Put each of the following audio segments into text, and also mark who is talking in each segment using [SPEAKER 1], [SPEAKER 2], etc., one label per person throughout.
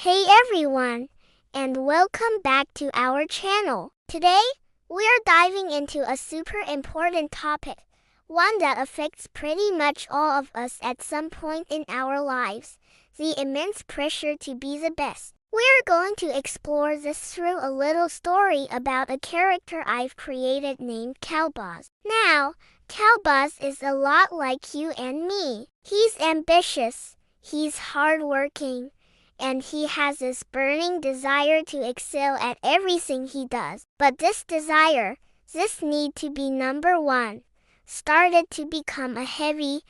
[SPEAKER 1] Hey everyone, and welcome back to our channel. Today, we are diving into a super important topic, one that affects pretty much all of us at some point in our lives, the immense pressure to be the best. We're going to explore this through a little story about a character I've created named Qalbaz. Now, Qalbaz is a lot like you and me. He's ambitious, he's hardworking, and he has this burning desire to excel at everything he does. But this desire, this need to be number one, started to become a heavy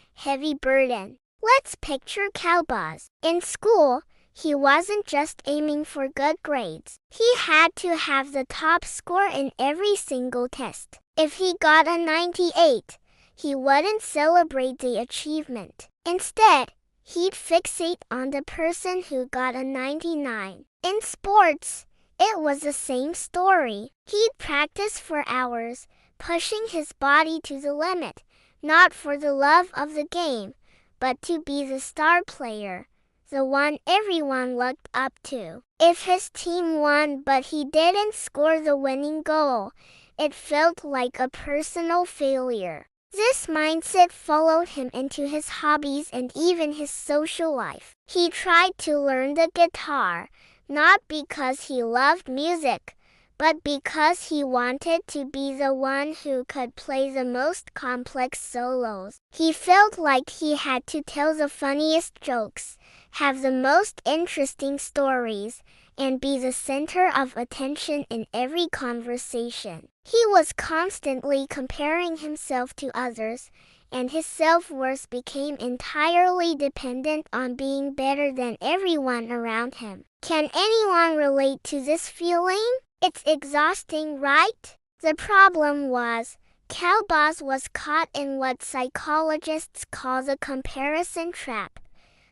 [SPEAKER 1] burden. Let's picture Qalbaz. In school, he wasn't just aiming for good grades. He had to have the top score in every single test. If he got a 98, he wouldn't celebrate the achievement. Instead, he'd fixate on the person who got a 99. In sports, it was the same story. He'd practice for hours, pushing his body to the limit, not for the love of the game, but to be the star player, the one everyone looked up to. If his team won but he didn't score the winning goal, it felt like a personal failure. This mindset followed him into his hobbies and even his social life. He tried to learn the guitar, not because he loved music, but because he wanted to be the one who could play the most complex solos. He felt like he had to tell the funniest jokes, have the most interesting stories, and be the center of attention in every conversation. He was constantly comparing himself to others, and his self-worth became entirely dependent on being better than everyone around him. Can anyone relate to this feeling? It's exhausting, right? The problem was, Qalbaz was caught in what psychologists call the comparison trap.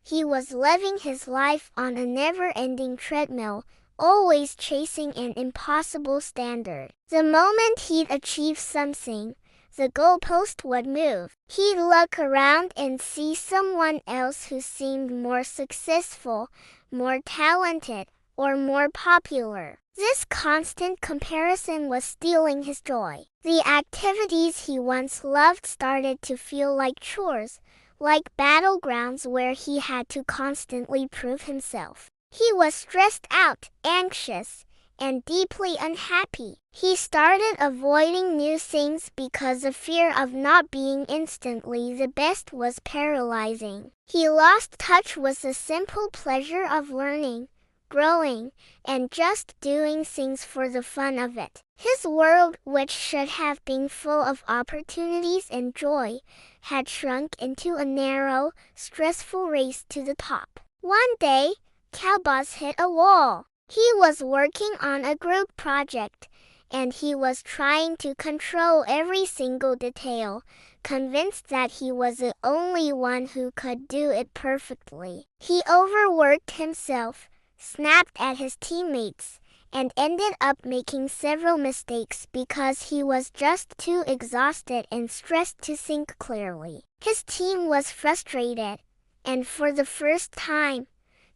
[SPEAKER 1] He was living his life on a never-ending treadmill, always chasing an impossible standard. The moment he'd achieve something, the goalpost would move. He'd look around and see someone else who seemed more successful, more talented, or more popular. This constant comparison was stealing his joy. The activities he once loved started to feel like chores, like battlegrounds where he had to constantly prove himself. He was stressed out, anxious, and deeply unhappy. He started avoiding new things because the fear of not being instantly the best was paralyzing. He lost touch with the simple pleasure of learning, growing, and just doing things for the fun of it. His world, which should have been full of opportunities and joy, had shrunk into a narrow, stressful race to the top. One day, Qalbaz hit a wall. He was working on a group project, and he was trying to control every single detail, convinced that he was the only one who could do it perfectly. He overworked himself, snapped at his teammates, and ended up making several mistakes because he was just too exhausted and stressed to think clearly. His team was frustrated, and for the first time,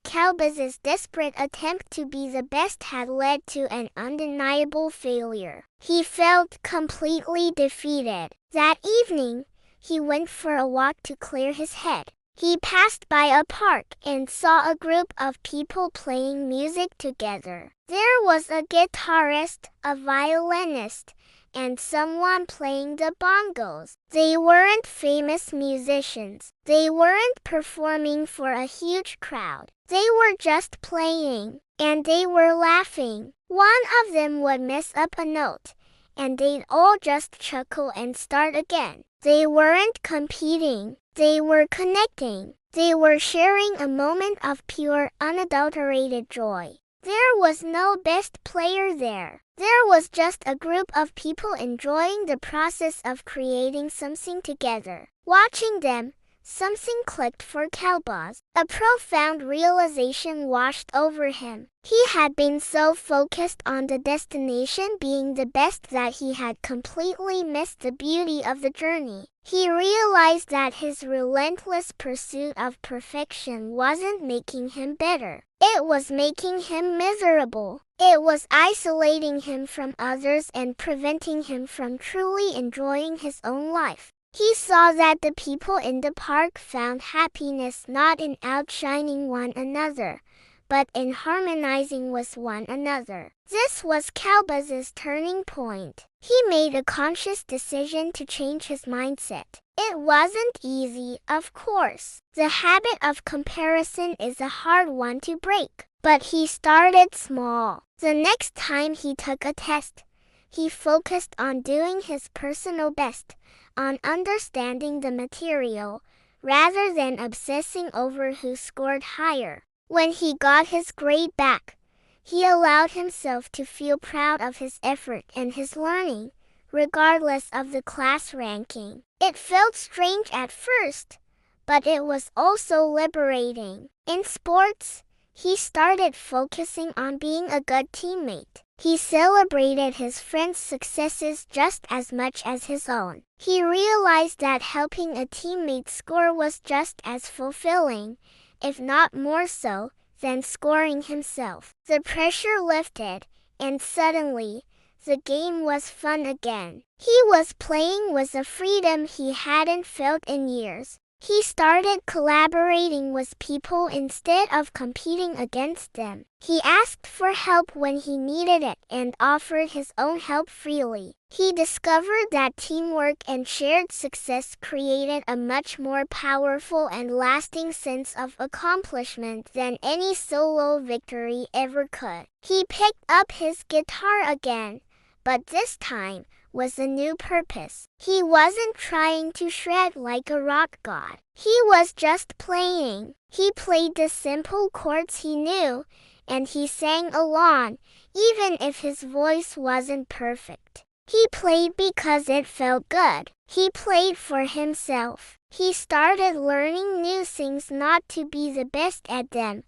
[SPEAKER 1] Qalbaz's desperate attempt to be the best had led to an undeniable failure. He felt completely defeated. That evening, he went for a walk to clear his head. He passed by a park and saw a group of people playing music together. There was a guitarist, a violinist, and someone playing the bongos. They weren't famous musicians. They weren't performing for a huge crowd. They were just playing, and they were laughing. One of them would mess up a note, and they'd all just chuckle and start again. They weren't competing. They were connecting. They were sharing a moment of pure, unadulterated joy. There was no best player there. There was just a group of people enjoying the process of creating something together. Watching them, something clicked for Qalbaz. A profound realization washed over him. He had been so focused on the destination being the best that he had completely missed the beauty of the journey. He realized that his relentless pursuit of perfection wasn't making him better. It was making him miserable. It was isolating him from others and preventing him from truly enjoying his own life. He saw that the people in the park found happiness not in outshining one another, but in harmonizing with one another. This was Qalbaz's turning point. He made a conscious decision to change his mindset. It wasn't easy, of course. The habit of comparison is a hard one to break. But he started small. The next time he took a test, he focused on doing his personal best, on understanding the material, rather than obsessing over who scored higher. When he got his grade back, he allowed himself to feel proud of his effort and his learning, regardless of the class ranking. It felt strange at first, but it was also liberating. In sports, he started focusing on being a good teammate. He celebrated his friends' successes just as much as his own. He realized that helping a teammate score was just as fulfilling, if not more so, than scoring himself. The pressure lifted, and suddenly, the game was fun again. He was playing with a freedom he hadn't felt in years. He started collaborating with people instead of competing against them. He asked for help when he needed it and offered his own help freely. He discovered that teamwork and shared success created a much more powerful and lasting sense of accomplishment than any solo victory ever could. He picked up his guitar again, but this time, was a new purpose. He wasn't trying to shred like a rock god. He was just playing. He played the simple chords he knew, and he sang along, even if his voice wasn't perfect. He played because it felt good. He played for himself. He started learning new things not to be the best at them,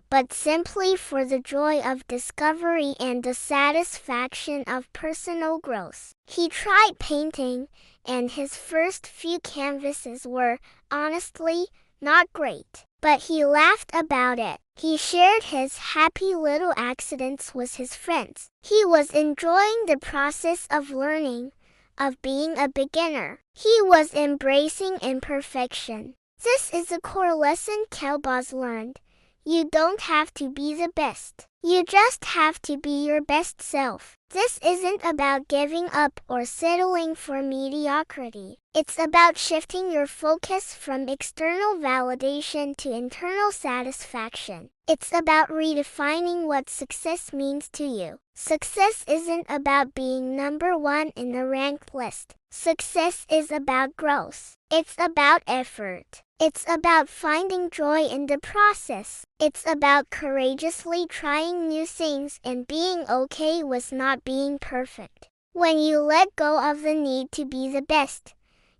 [SPEAKER 1] but simply for the joy of discovery and the satisfaction of personal growth. He tried painting, and his first few canvases were, honestly, not great. But he laughed about it. He shared his happy little accidents with his friends. He was enjoying the process of learning, of being a beginner. He was embracing imperfection. This is a core lesson Qalbaz learned. You don't have to be the best. You just have to be your best self. This isn't about giving up or settling for mediocrity. It's about shifting your focus from external validation to internal satisfaction. It's about redefining what success means to you. Success isn't about being number one in a ranked list. Success is about growth. It's about effort. It's about finding joy in the process. It's about courageously trying new things and being okay with not being perfect. When you let go of the need to be the best,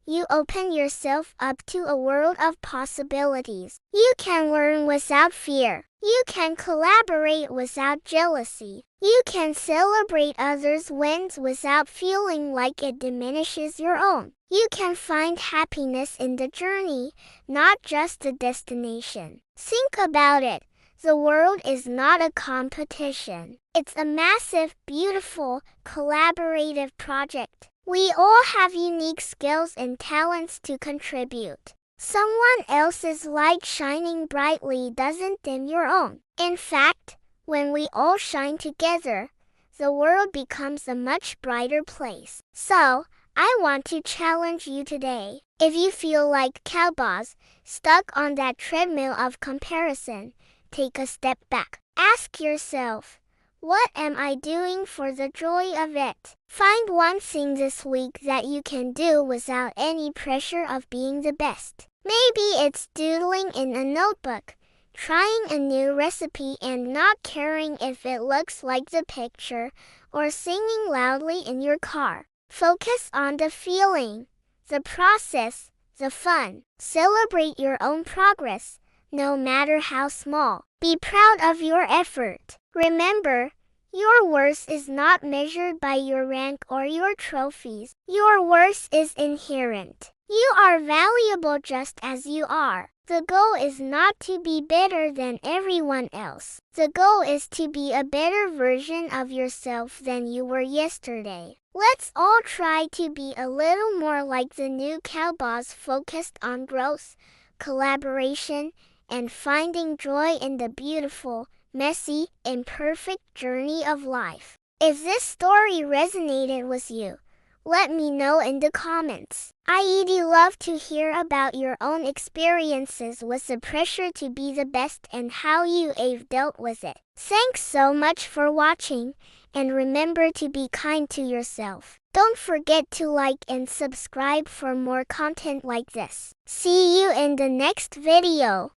[SPEAKER 1] you open yourself up to a world of possibilities. You can learn without fear. You can collaborate without jealousy. You can celebrate others' wins without feeling like it diminishes your own. You can find happiness in the journey, not just the destination. Think about it. The world is not a competition. It's a massive, beautiful, collaborative project. We all have unique skills and talents to contribute. Someone else's light shining brightly doesn't dim your own. In fact, when we all shine together, the world becomes a much brighter place. So, I want to challenge you today. If you feel like Qalbaz, stuck on that treadmill of comparison, take a step back. Ask yourself, what am I doing for the joy of it? Find one thing this week that you can do without any pressure of being the best. Maybe it's doodling in a notebook, trying a new recipe and not caring if it looks like the picture, or singing loudly in your car. Focus on the feeling, the process, the fun. Celebrate your own progress, no matter how small. Be proud of your effort. Remember, your worth is not measured by your rank or your trophies. Your worth is inherent. You are valuable just as you are. The goal is not to be better than everyone else. The goal is to be a better version of yourself than you were yesterday. Let's all try to be a little more like the new Qalbaz, focused on growth, collaboration, and finding joy in the beautiful, messy, imperfect journey of life. If this story resonated with you, let me know in the comments. I'd love to hear about your own experiences with the pressure to be the best and how you've dealt with it. Thanks so much for watching, and remember to be kind to yourself. Don't forget to like and subscribe for more content like this. See you in the next video.